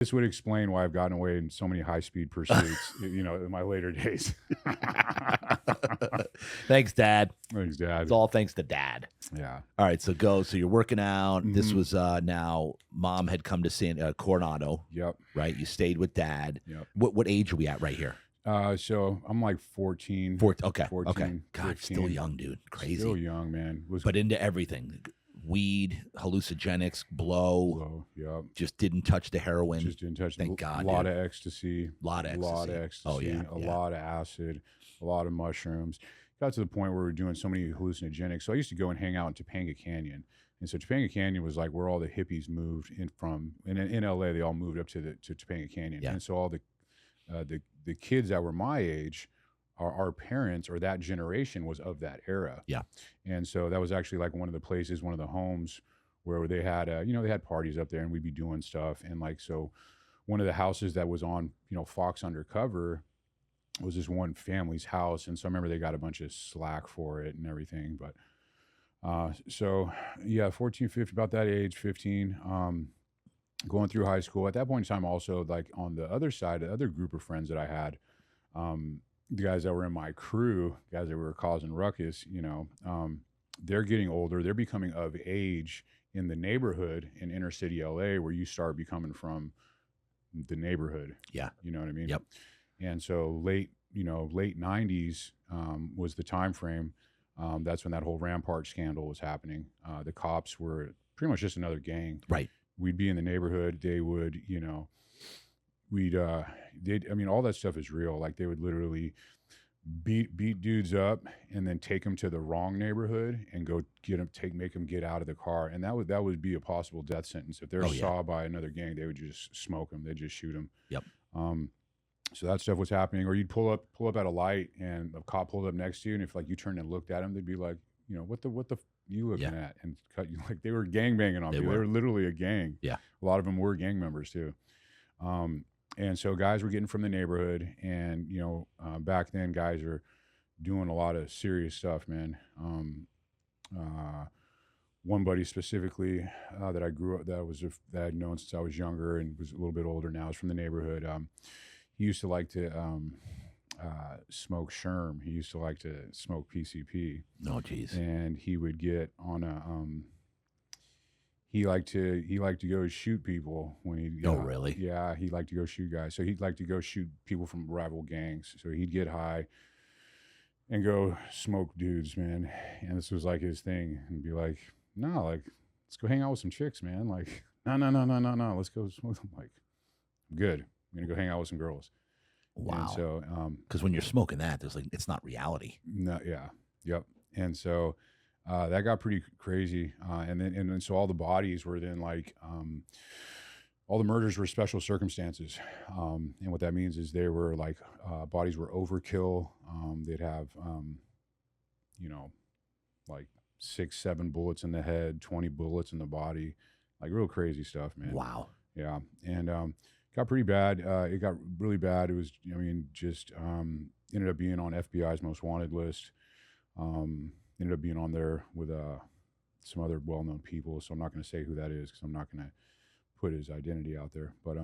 This would explain why I've gotten away in so many high-speed pursuits, in my later days. Thanks, Dad. Thanks, Dad. It's all thanks to Dad. Yeah. All right, so go. So you're working out. This Mhm. was now Mom had come to San Coronado, Yep. right? You stayed with Dad. Yep. What age are we at right here? So I'm like 14. 14. Okay. 14, Okay. God, 15. still young, dude. Crazy. Still young, man. But into everything. Weed, hallucinogenics, blow. Low. Yep. Just didn't touch the heroin. Just didn't touch. Thank God, A lot dude. of ecstasy. A lot of ecstasy. Oh, yeah. A lot of acid. A lot of mushrooms. Got to the point where we were doing so many hallucinogenics. So I used to go and hang out in Topanga Canyon. And so Topanga Canyon was like where all the hippies moved in from. And in LA, they all moved up to Topanga Canyon. Yeah. And so all the kids that were my age, our parents or that generation was of that era. Yeah. And so that was actually like one of the places, one of the homes where they had, they had parties up there and we'd be doing stuff. And like, so one of the houses that was on, Fox Undercover was this one family's house. And so I remember they got a bunch of slack for it and everything. But so yeah, 14, 15, about that age, 15, going through high school. At that point in time, also like on the other side, the other group of friends that I had, the guys that were in my crew, guys that were causing ruckus, they're getting older. They're becoming of age in the neighborhood in inner city LA where you start becoming from the neighborhood. Yeah. You know what I mean? Yep. And so late 90s was the time frame. That's when that whole Rampart scandal was happening. The cops were pretty much just another gang. Right. We'd be in the neighborhood. They would, all that stuff is real. Like they would literally beat dudes up and then take them to the wrong neighborhood and go make them get out of the car. And that would be a possible death sentence. If they're saw by another gang, they would just smoke them. They'd just shoot them. Yep. So that stuff was happening. Or you'd pull up at a light and a cop pulled up next to you. And if like you turned and looked at him, they'd be like, what the you looking at? And cut you. Like they were gang banging on people. They were literally a gang. Yeah. A lot of them were gang members too. And so guys were getting from the neighborhood and, back then guys are doing a lot of serious stuff, man. One buddy specifically that I grew up, that I'd known since I was younger and was a little bit older now, is from the neighborhood. He used to like to smoke Sherm. He used to like to smoke PCP. Oh, geez. And he would get on a he liked to go shoot people when he. Oh, really? Yeah, he liked to go shoot guys. So he'd like to go shoot people from rival gangs. So he'd get high and go smoke dudes, man. And this was like his thing, and be like, no, like let's go hang out with some chicks, man. Like, no, let's go smoke. I'm like, good. I'm gonna go hang out with some girls. Wow. And so, because when you're smoking that, there's it's not reality. No, yeah, yep. And so. That got pretty crazy, and then so all the bodies were then like all the murders were special circumstances, and what that means is they were like bodies were overkill. They'd have like 6-7 bullets in the head, 20 bullets in the body, like real crazy stuff, man. Wow. Yeah, and got pretty bad. It got really bad. It was just ended up being on FBI's most wanted list. Ended up being on there with some other well-known people, so I'm not going to say who that is because I'm not going to put his identity out there. But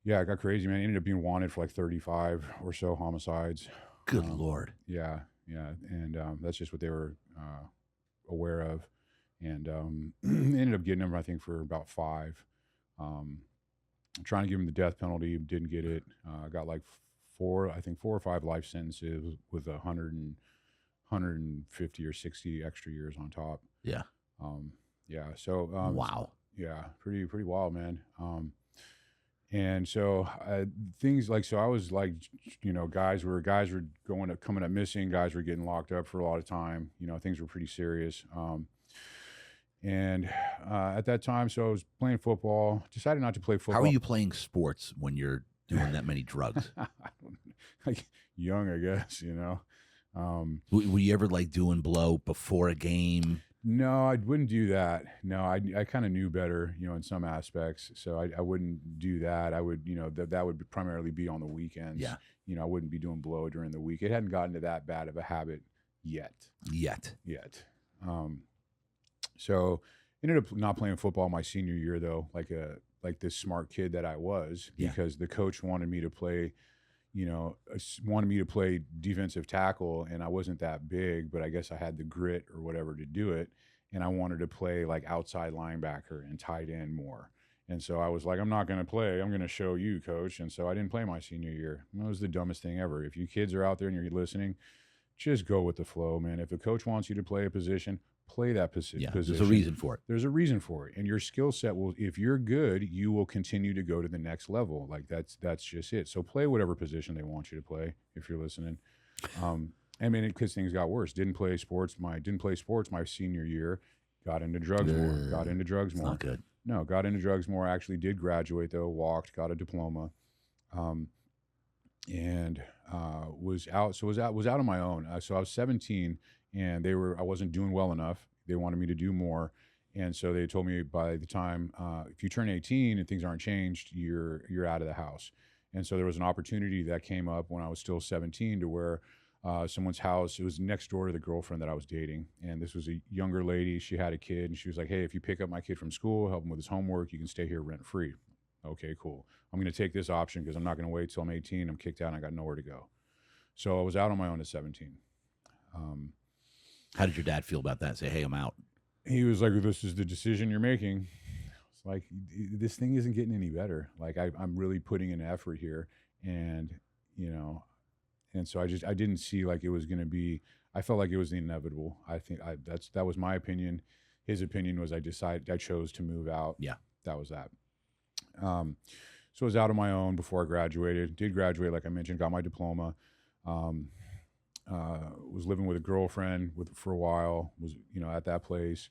yeah, it got crazy, man. Ended up being wanted for like 35 or so homicides. Good Lord. Yeah, and that's just what they were aware of, and ended up getting him, I think, for about 5. Trying to give him the death penalty, didn't get it. Got like 4 or 5 life sentences with 150 or 60 extra years on top. Yeah. Yeah. So, wow. Yeah. Pretty wild, man. And so things like, so I was like, guys were coming up missing, guys were getting locked up for a lot of time, things were pretty serious. And at that time, so I was playing football, decided not to play football. How are you playing sports when you're doing that many drugs? Like young, I guess, Were you ever like doing blow before a game? No, I wouldn't do that. No, I kind of knew better, in some aspects. So I wouldn't do that. I would, that would primarily be on the weekends. Yeah. I wouldn't be doing blow during the week. It hadn't gotten to that bad of a habit yet. So ended up not playing football my senior year though, like like this smart kid that I was, Yeah. because the coach wanted me to play, wanted me to play defensive tackle, and I wasn't that big, but I guess I had the grit or whatever to do it. And I wanted to play like outside linebacker and tight end more. And so I was like, I'm not going to play. I'm going to show you, coach. And so I didn't play my senior year. And that was the dumbest thing ever. If you kids are out there and you're listening, just go with the flow, man. If a coach wants you to play a position, play that position. Yeah, there's a reason for it. There's a reason for it. And your skill set will, if you're good, you will continue to go to the next level. Like that's just it. So play whatever position they want you to play if you're listening. I mean, because things got worse. Didn't play sports my senior year. Got into drugs more. Got into drugs more. Not good. No, got into drugs more. Actually did graduate though, walked, got a diploma. And was out. So was out on my own. So I was 17 and I wasn't doing well enough. They wanted me to do more. And so they told me by the time, if you turn 18 and things aren't changed, you're out of the house. And so there was an opportunity that came up when I was still 17 to where someone's house, it was next door to the girlfriend that I was dating. And this was a younger lady. She had a kid and she was like, hey, if you pick up my kid from school, help him with his homework, you can stay here rent free. Okay, cool. I'm going to take this option because I'm not going to wait till I'm 18. I'm kicked out and I got nowhere to go. So I was out on my own at 17. How did your dad feel about that? Say, hey, I'm out. He was like, this is the decision you're making. It's like, this thing isn't getting any better. Like I'm really putting in effort here. And, and so I didn't see like it was going to be, I felt like it was inevitable. I think that was my opinion. His opinion was I chose to move out. Yeah. That was that. So I was out on my own before I graduated. Did graduate, like I mentioned, got my diploma. Was living with a girlfriend for a while. Was at that place.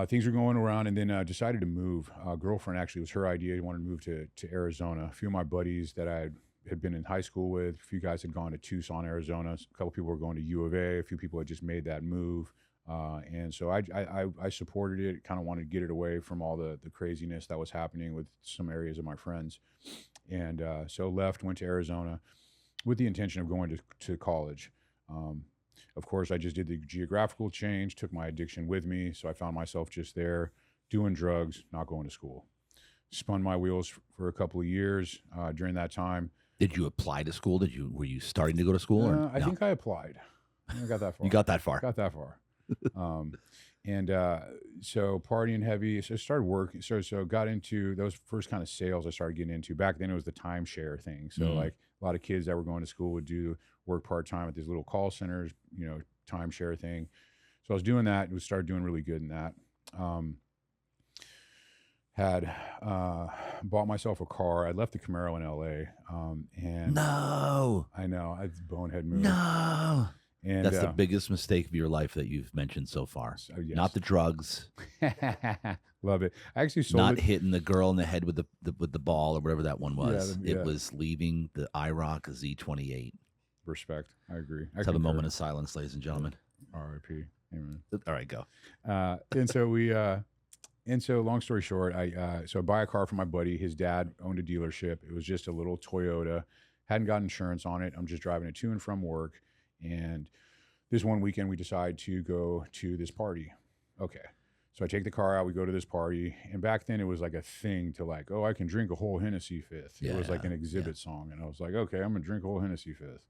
Things were going around, and then decided to move. Girlfriend actually was her idea. He wanted to move to Arizona. A few of my buddies that I had been in high school with, a few guys had gone to Tucson, Arizona. A couple people were going to U of A. A few people had just made that move. And so I supported it, kind of wanted to get it away from all the craziness that was happening with some areas of my friends. And so went to Arizona with the intention of going to college. Of course, I just did the geographical change, took my addiction with me. So I found myself just there doing drugs, not going to school. Spun my wheels for a couple of years during that time. Did you apply to school? Were you starting to go to school? Or I think I applied. I got that far. You got that far? Got that far. So partying heavy. So I started working. So got into those first kind of sales I started getting into. Back then it was the timeshare thing. So like a lot of kids that were going to school would do work part-time at these little call centers, timeshare thing. So I was doing that and started doing really good in that. Had bought myself a car. I left the Camaro in LA. And no, I know, it's a bonehead move. No. And that's the biggest mistake of your life that you've mentioned so far. Yes. Not the drugs. Love it. I actually sold Not it. hitting the girl in the head with the ball or whatever that one was. Yeah. It was leaving the IROC Z28. Respect. I agree. Let's have a moment of silence, ladies and gentlemen. R.I.P. Amen. All right, go. And so long story short, I buy a car for my buddy. His dad owned a dealership. It was just a little Toyota. Hadn't got insurance on it. I'm just driving it to and from work. And this one weekend we decide to go to this party. Okay. So I take the car out, we go to this party. And back then it was like a thing to like, oh, I can drink a whole Hennessy fifth. It was like an exhibit song. And I was like, okay, I'm gonna drink a whole Hennessy fifth.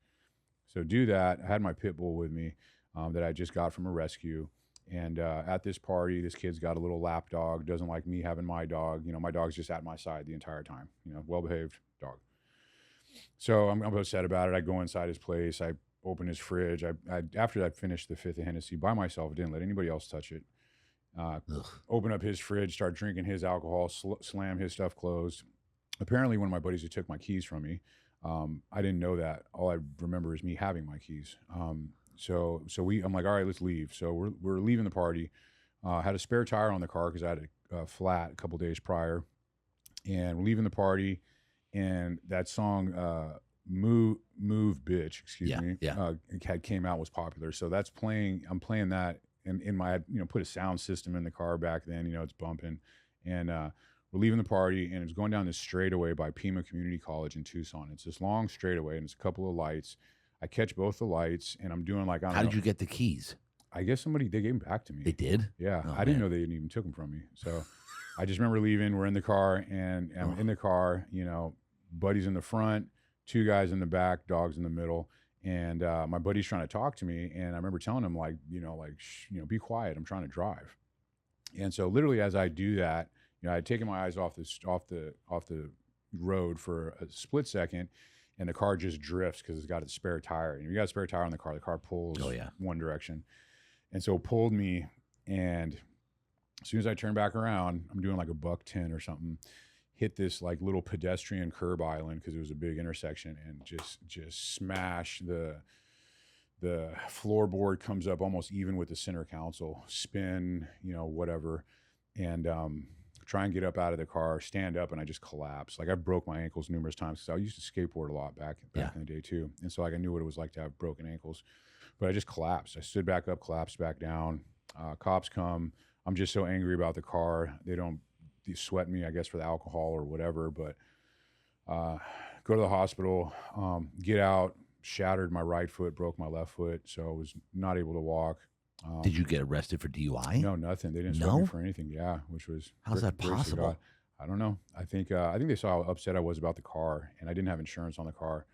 So do that. I had my pit bull with me that I just got from a rescue. And at this party, this kid's got a little lap dog, doesn't like me having my dog. My dog's just at my side the entire time, well-behaved dog. So I'm upset about it. I go inside his place. I open his fridge. After I finished the fifth of Hennessy by myself, didn't let anybody else touch it. Open up his fridge, start drinking his alcohol, slam his stuff closed. Apparently one of my buddies had took my keys from me. I didn't know that. All I remember is me having my keys. So I'm like, all right, let's leave. So we're leaving the party. Had a spare tire on the car because I had a flat a couple days prior. And we're leaving the party, and that song, Move Bitch, excuse me, came out, was popular. So that's playing. I'm playing that in my, put a sound system in the car back then. It's bumping, and we're leaving the party, and it's going down this straightaway by Pima Community College in Tucson. It's this long straightaway, and it's a couple of lights. I catch both the lights, and I'm doing like, How did you get the keys? I guess they gave them back to me. They did? Yeah. Oh, I didn't know they even took them from me. So I just remember leaving. We're in the car, and I'm in the car. You know, buddy's in the front, two guys in the back, dogs in the middle, and my buddy's trying to talk to me. And I remember telling him like, be quiet. I'm trying to drive. And so literally as I do that, I had taken my eyes off the road for a split second, and the car just drifts because it's got its spare tire. And you got a spare tire on the car pulls one direction. And so it pulled me, and as soon as I turn back around, I'm doing like a $110 or something, hit this like little pedestrian curb island because it was a big intersection, and just smash the floorboard comes up almost even with the center console, spin, whatever. And try and get up out of the car, stand up, and I just collapsed. Like I broke my ankles numerous times because I used to skateboard a lot back in the day too. And so like I knew what it was like to have broken ankles, but I just collapsed. I stood back up, collapsed back down. Cops come. I'm just so angry about the car. They sweat me, I guess, for the alcohol or whatever, but go to the hospital, get out, shattered my right foot, broke my left foot. So I was not able to walk. Did you get arrested for DUI? No, nothing. They didn't sue me for anything. Yeah, which was how's that possible? I don't know. I think they saw how upset I was about the car, and I didn't have insurance on the car.